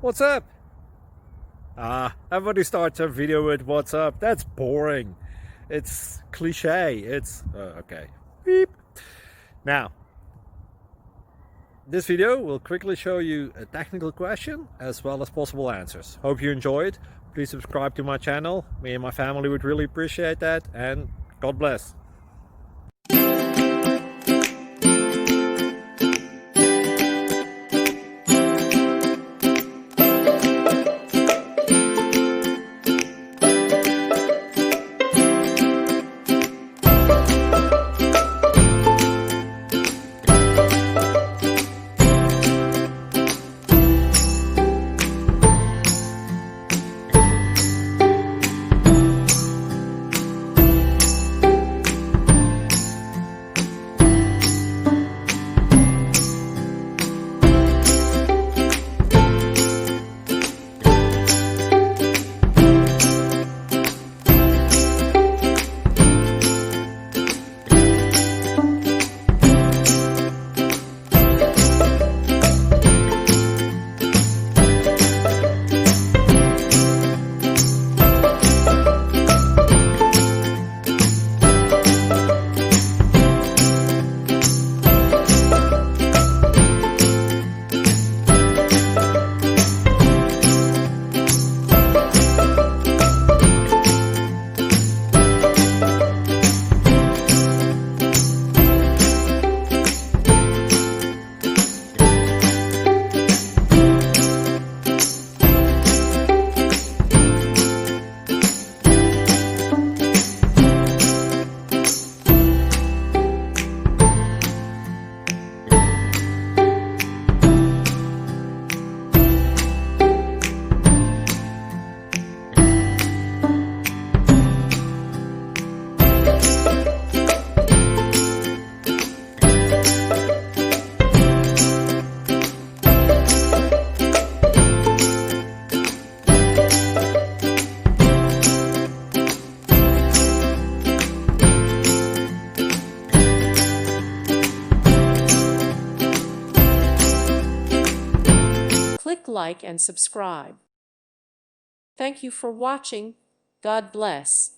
What's up? Everybody starts a video with what's up. That's boring. It's cliche. It's okay. Beep. Now, this video will quickly show you a technical question as well as possible answers. Hope you enjoyed. Please subscribe to my channel. Me and my family would really appreciate that, and God bless. Click like and subscribe. Thank you for watching. God bless.